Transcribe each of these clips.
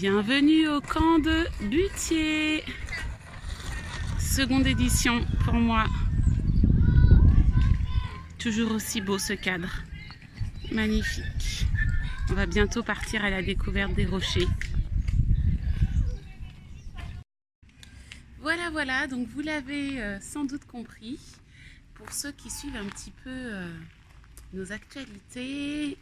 Bienvenue au camp de Butier. Seconde édition pour moi. Toujours aussi beau ce cadre. Magnifique. On va bientôt partir à la découverte des rochers. Voilà, donc vous l'avez sans doute compris. Pour ceux qui suivent un petit peu nos actualités,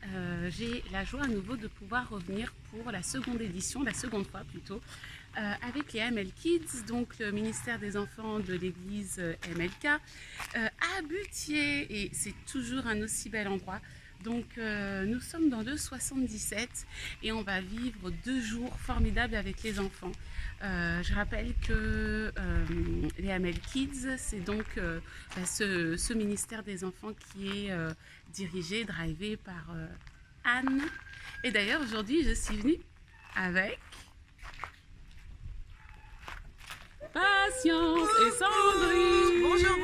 j'ai la joie à nouveau de pouvoir revenir pour la seconde édition, la seconde fois plutôt, avec les ML Kids, donc le ministère des Enfants de l'église MLK, à Butier, et c'est toujours un aussi bel endroit. Donc nous sommes dans le 77 et on va vivre 2 jours formidables avec les enfants. Je rappelle que les ML Kids, c'est donc ce ministère des enfants qui est dirigé, drivé par Anne. Et d'ailleurs aujourd'hui je suis venue avec Patience et Sandrine. Bonjour.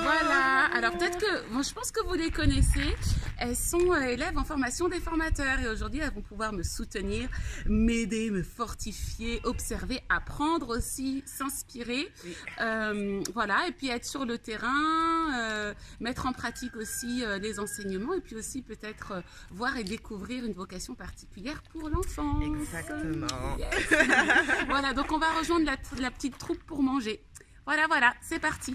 Voilà, alors peut-être que, bon, je pense que vous les connaissez, elles sont élèves en formation des formateurs et aujourd'hui elles vont pouvoir me soutenir, m'aider, me fortifier, observer, apprendre aussi, s'inspirer, oui. Voilà, et puis être sur le terrain, mettre en pratique aussi les enseignements et puis aussi peut-être voir et découvrir une vocation particulière pour l'enfant. Exactement. Yes. Voilà, donc on va rejoindre la petite troupe pour manger. Voilà, c'est parti.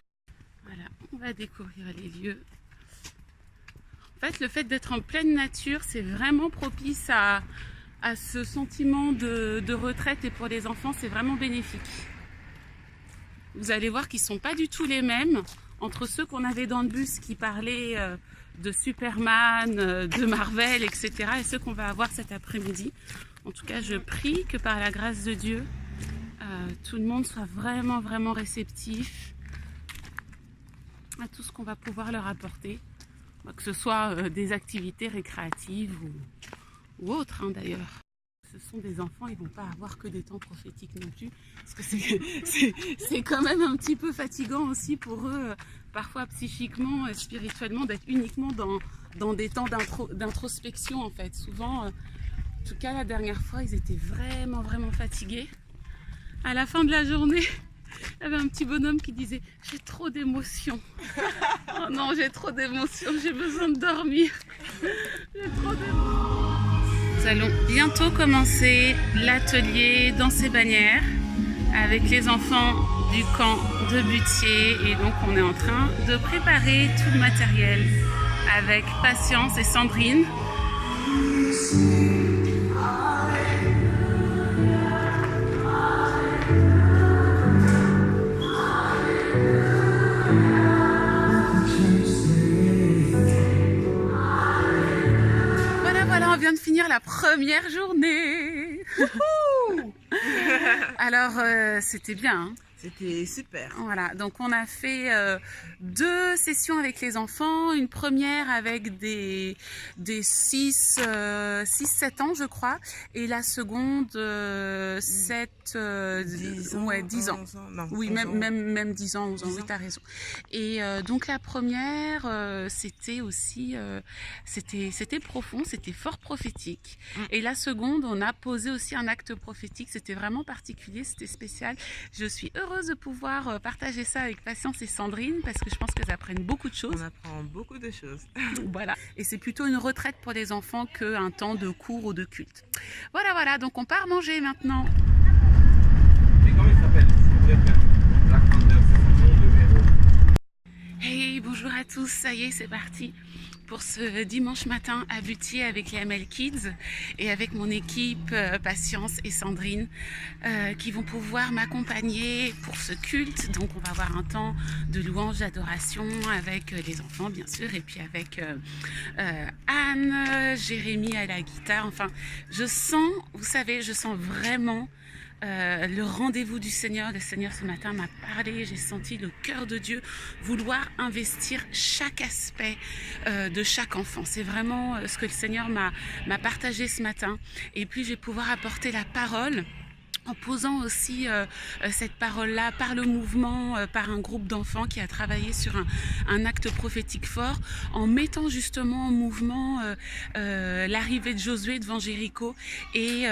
Voilà, on va découvrir les lieux. En fait, le fait d'être en pleine nature, c'est vraiment propice à ce sentiment de retraite et pour les enfants, c'est vraiment bénéfique. Vous allez voir qu'ils ne sont pas du tout les mêmes entre ceux qu'on avait dans le bus qui parlaient de Superman, de Marvel, etc. et ceux qu'on va avoir cet après-midi. En tout cas, je prie que par la grâce de Dieu, tout le monde soit vraiment réceptif à tout ce qu'on va pouvoir leur apporter, que ce soit des activités récréatives ou autres d'ailleurs. Ce sont des enfants, ils ne vont pas avoir que des temps prophétiques non plus, parce que c'est quand même un petit peu fatigant aussi pour eux, parfois psychiquement, spirituellement, d'être uniquement dans des temps d'introspection en fait. Souvent, en tout cas la dernière fois, ils étaient vraiment fatigués. À la fin de la journée, il y avait un petit bonhomme qui disait « J'ai trop d'émotions. Oh non, j'ai trop d'émotions, j'ai besoin de dormir. J'ai trop d'émotions. » Nous allons bientôt commencer l'atelier dans ces bannières avec les enfants du camp de Butier. Et donc, on est en train de préparer tout le matériel avec Patience et Sandrine. On vient de finir la première journée. Alors, c'était bien. Hein. C'était super. Voilà, donc on a fait 2 sessions avec les enfants. Une première avec des 6-7 ans, je crois. Et la seconde, 10 ans. Non, oui, même 10 ans, 11 ans, oui, tu as raison. Et donc la première, c'était aussi, c'était profond, c'était fort prophétique. Et la seconde, on a posé aussi un acte prophétique. C'était vraiment particulier, c'était spécial. Je suis heureuse de pouvoir partager ça avec Patience et Sandrine parce que je pense qu'elles apprennent beaucoup de choses. On apprend beaucoup de choses. Voilà. Et c'est plutôt une retraite pour les enfants qu'un temps de cours ou de culte. Voilà. Donc on part manger maintenant. Mais comment il s'appelle? Black Panther, c'est son nom de héros. Hey, bonjour à tous. Ça y est, c'est parti pour ce dimanche matin à Butier avec les ML Kids et avec mon équipe Patience et Sandrine qui vont pouvoir m'accompagner pour ce culte. Donc on va avoir un temps de louange, d'adoration avec les enfants bien sûr et puis avec Anne, Jérémy à la guitare. Enfin, je sens, vous savez, je sens vraiment le rendez-vous du Seigneur. Le Seigneur ce matin m'a parlé, j'ai senti le cœur de Dieu vouloir investir chaque aspect de chaque enfant. C'est vraiment ce que le Seigneur m'a partagé ce matin. Et puis je vais pouvoir apporter la parole en posant aussi cette parole-là par le mouvement, par un groupe d'enfants qui a travaillé sur un acte prophétique fort, en mettant justement en mouvement l'arrivée de Josué devant Jéricho et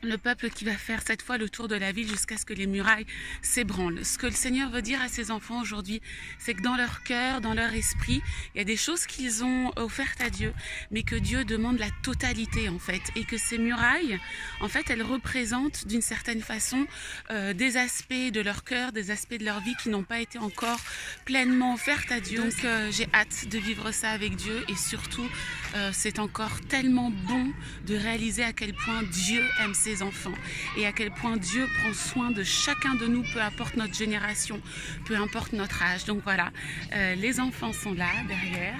le peuple qui va faire cette fois le tour de la ville jusqu'à ce que les murailles s'ébranlent. Ce que le Seigneur veut dire à ses enfants aujourd'hui, c'est que dans leur cœur, dans leur esprit, il y a des choses qu'ils ont offertes à Dieu, mais que Dieu demande la totalité en fait, et que ces murailles, en fait, elles représentent d'une certaine façon des aspects de leur cœur, des aspects de leur vie qui n'ont pas été encore pleinement offertes à Dieu. Donc j'ai hâte de vivre ça avec Dieu, et surtout, c'est encore tellement bon de réaliser à quel point Dieu aime ses enfants et à quel point Dieu prend soin de chacun de nous, peu importe notre génération, peu importe notre âge. Donc voilà, les enfants sont là derrière.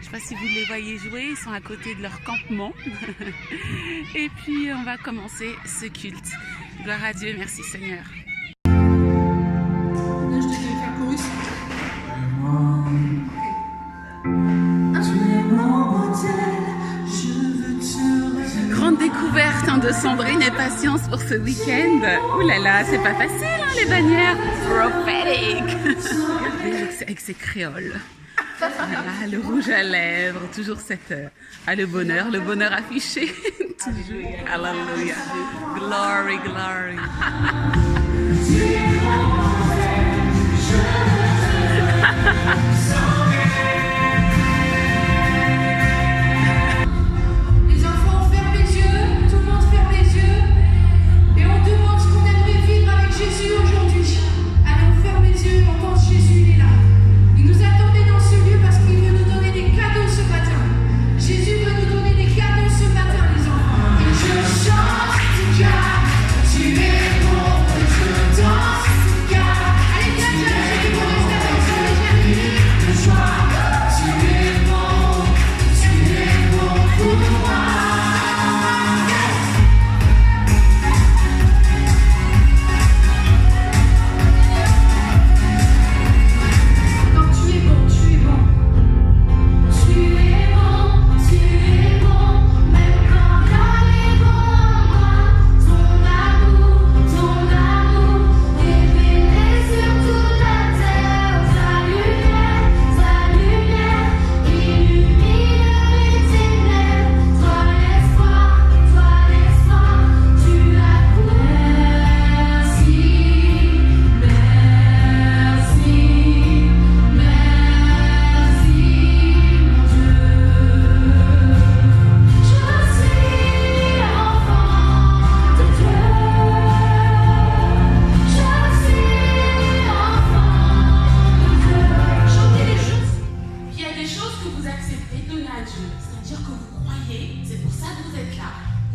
Je ne sais pas si vous les voyez jouer, ils sont à côté de leur campement. Et puis on va commencer ce culte. Gloire à Dieu, merci Seigneur. Grande découverte de Sandrine et Patience pour ce week-end. Ouh là là, c'est pas facile les bannières. Prophetic. Regardez avec ses créoles. Voilà, le rouge à lèvres, toujours cette... le bonheur affiché. Toujours. Alléluia. Glory, glory.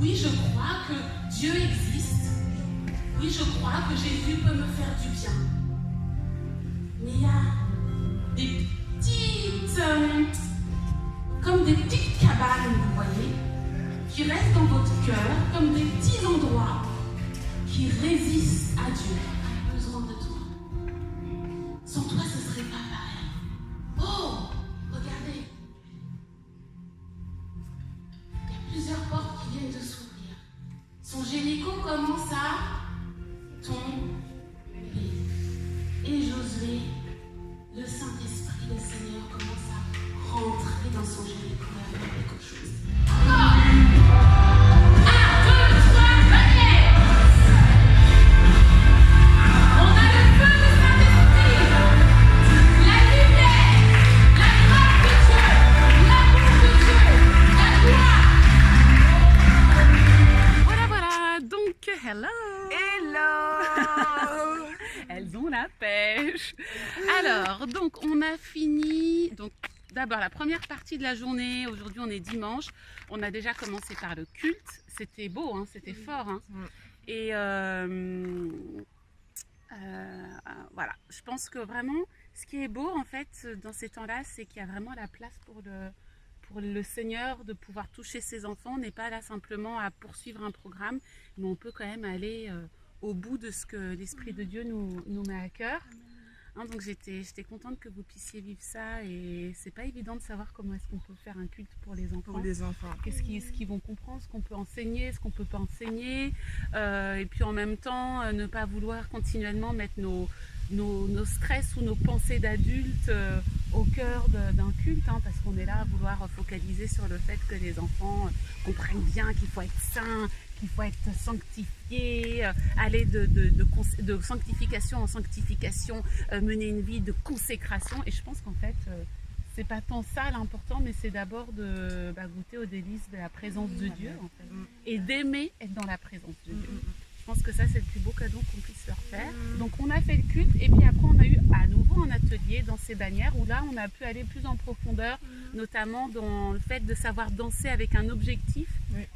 Oui, je crois que Dieu existe. Oui, je crois que Jésus peut me faire du bien. Mais il y a des petites, comme des petites cabanes, vous voyez, qui restent dans votre cœur, comme des petits endroits qui résistent à Dieu. Il a besoin de toi. Sans toi, ce serait pas pareil. Oh, regardez. Il y a plusieurs portes qui viennent de s'ouvrir. Son génico commence à tomber. Et Josué, le Saint-Esprit, le Seigneur, commence à rentrer dans son génico et à faire quelque chose. Encore! 1, 2, 3, venez! On a le feu du Saint-Esprit, la lumière, la grâce de Dieu, l'amour de Dieu, la gloire. Voilà, voilà, donc hello! Hello! Elles ont la pêche. Alors, donc on a fini. Donc d'abord la première partie de la journée. Aujourd'hui on est dimanche. On a déjà commencé par le culte. C'était beau, hein, c'était fort. Hein. Et voilà. Je pense que vraiment, ce qui est beau en fait dans ces temps-là, c'est qu'il y a vraiment la place pour le Seigneur de pouvoir toucher ses enfants. On n'est pas là simplement à poursuivre un programme, mais on peut quand même aller au bout de ce que l'Esprit de Dieu nous met à cœur. Hein, donc j'étais contente que vous puissiez vivre ça, et c'est pas évident de savoir comment est-ce qu'on peut faire un culte pour les enfants. Pour les enfants. Qu'est-ce qu'ils vont comprendre, ce qu'on peut enseigner, ce qu'on peut pas enseigner, et puis en même temps ne pas vouloir continuellement mettre nos stress ou nos pensées d'adultes au cœur d'un culte, hein, parce qu'on est là à vouloir focaliser sur le fait que les enfants comprennent bien qu'il faut être sain, qu'il faut être sanctifié, aller de sanctification en sanctification, mener une vie de consécration. Et je pense qu'en fait, c'est pas tant ça l'important, mais c'est d'abord de goûter aux délices de la présence de Dieu, en fait, et d'aimer être dans la présence de Dieu. Je pense que ça, c'est le plus beau cadeau qu'on puisse leur faire. Donc on a fait le culte, et puis après on a eu à nouveau un atelier dans ces bannières, où là on a pu aller plus en profondeur, notamment dans le fait de savoir danser avec un objectif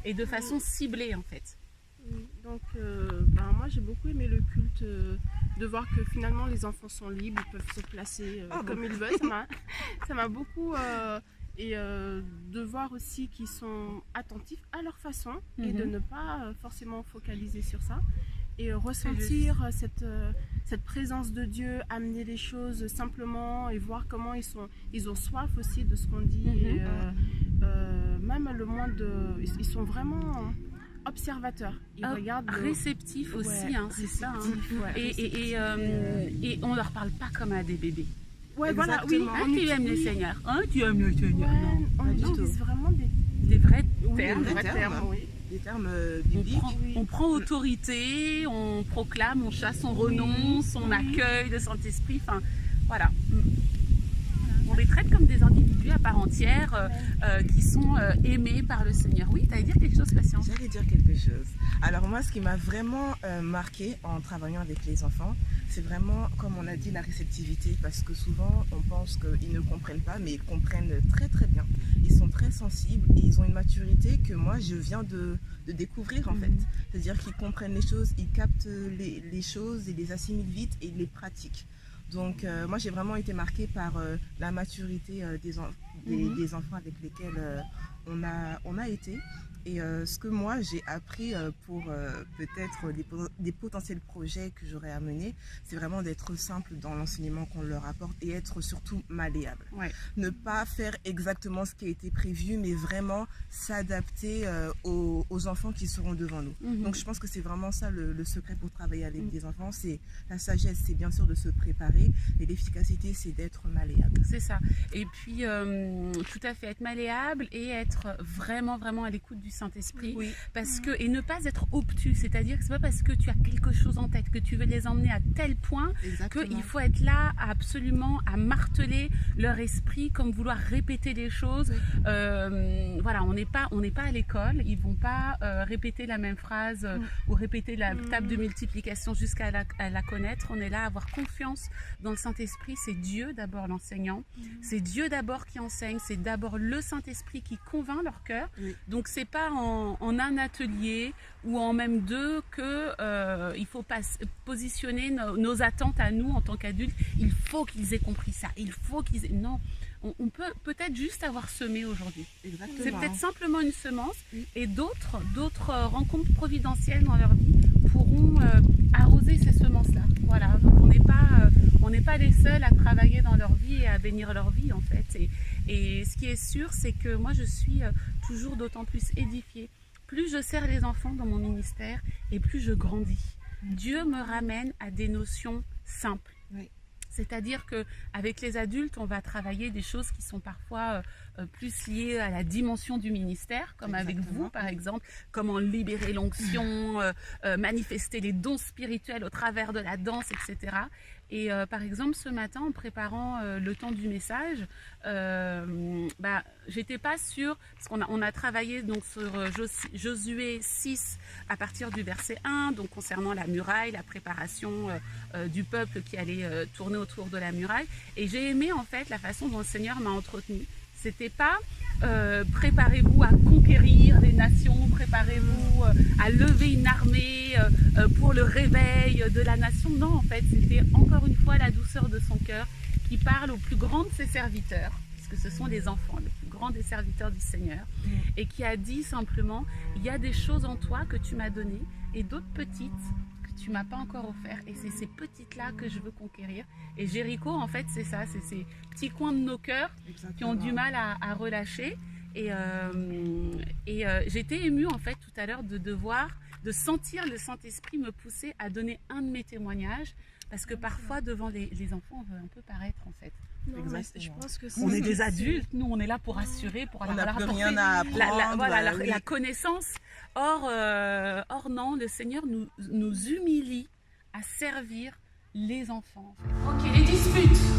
et de façon ciblée en fait. Donc moi j'ai beaucoup aimé le culte, de voir que finalement les enfants sont libres, ils peuvent se placer comme ils veulent. Ça m'a beaucoup... et de voir aussi qu'ils sont attentifs à leur façon et de ne pas forcément focaliser sur ça et ressentir cette présence de Dieu, amener les choses simplement et voir comment ils ont soif aussi de ce qu'on dit. Et, même le moins ils sont vraiment observateurs, ils regardent réceptifs aussi, hein, c'est ça. Et on leur parle pas comme à des bébés. Ouais, voilà, oui. Tu aimes le Seigneur. Tu aimes le Seigneur. Ouais, on utilise vraiment des vrais termes. Des termes bibliques. On prend autorité, on proclame, on chasse, on renonce, on accueille le Saint-Esprit. Enfin, voilà. On les traite comme des individus à part entière qui sont aimés par le Seigneur. Oui, tu allais dire quelque chose, Patience? J'allais dire quelque chose. Alors moi, ce qui m'a vraiment marqué en travaillant avec les enfants, c'est vraiment, comme on a dit, la réceptivité. Parce que souvent, on pense qu'ils ne comprennent pas, mais ils comprennent très très bien. Ils sont très sensibles et ils ont une maturité que moi, je viens de découvrir en fait. C'est-à-dire qu'ils comprennent les choses, ils captent les choses et les assimilent vite et ils les pratiquent. Donc moi j'ai vraiment été marquée par la maturité des enfants avec lesquels on a été. Et ce que moi j'ai appris pour peut-être des potentiels projets que j'aurais à mener, c'est vraiment d'être simple dans l'enseignement qu'on leur apporte et être surtout malléable. Ne pas faire exactement ce qui a été prévu, mais vraiment s'adapter aux enfants qui seront devant nous. Donc je pense que c'est vraiment ça le secret pour travailler avec des enfants. C'est la sagesse, c'est bien sûr de se préparer, mais l'efficacité, c'est d'être malléable. C'est ça. Et puis tout à fait être malléable et être vraiment à l'écoute du Saint-Esprit, parce que, et ne pas être obtus, c'est-à-dire que c'est pas parce que tu as quelque chose en tête que tu veux les emmener à tel point qu'il faut être là absolument à marteler leur esprit, comme vouloir répéter les choses. Voilà, on n'est pas à l'école, ils vont pas répéter la même phrase ou répéter la table de multiplication jusqu'à la connaître. On est là à avoir confiance dans le Saint-Esprit. C'est Dieu d'abord l'enseignant, c'est Dieu d'abord qui enseigne, c'est d'abord le Saint-Esprit qui convainc leur cœur. Donc c'est pas en un atelier ou en même deux que il faut positionner nos attentes à nous en tant qu'adultes. Il faut qu'ils aient compris ça, il faut qu'ils aient... Non, on peut peut-être juste avoir semé aujourd'hui. C'est peut-être simplement une semence et d'autres rencontres providentielles dans leur vie pourront arroser ces semences-là. Voilà, donc on n'est pas les seuls à travailler dans leur vie et à bénir leur vie en fait. Et ce qui est sûr, c'est que moi je suis toujours d'autant plus édifiée. Plus je sers les enfants dans mon ministère et plus je grandis. Dieu me ramène à des notions simples. C'est-à-dire qu'avec les adultes, on va travailler des choses qui sont parfois plus liées à la dimension du ministère, comme avec vous par exemple, comment libérer l'onction, manifester les dons spirituels au travers de la danse, etc. Et par exemple, ce matin, en préparant le temps du message, j'étais pas sûre, parce qu'on a travaillé donc sur Josué 6 à partir du verset 1, donc concernant la muraille, la préparation du peuple qui allait tourner autour de la muraille. Et j'ai aimé en fait la façon dont le Seigneur m'a entretenue. C'était pas préparez-vous à conquérir les nations, préparez-vous à lever une armée pour le réveil de la nation. Non, en fait, c'était encore une fois la douceur de son cœur qui parle au plus grand de ses serviteurs, puisque ce sont les enfants, le plus grand des serviteurs du Seigneur, et qui a dit simplement, il y a des choses en toi que tu m'as données et d'autres petites que tu m'as pas encore offert, et c'est ces petites-là que je veux conquérir. Et Jéricho, en fait, c'est ça, c'est ces petits coins de nos cœurs qui ont du mal à relâcher. Et j'étais émue, en fait, tout à l'heure de sentir le Saint-Esprit me pousser à donner un de mes témoignages, parce que parfois, devant les enfants, on veut un peu paraître, en fait. Non, je pense que on est des adultes, nous on est là pour assurer, pour on n'a plus rien à apprendre. La connaissance, Or non, le Seigneur nous humilie à servir les enfants. Ok, les disputes.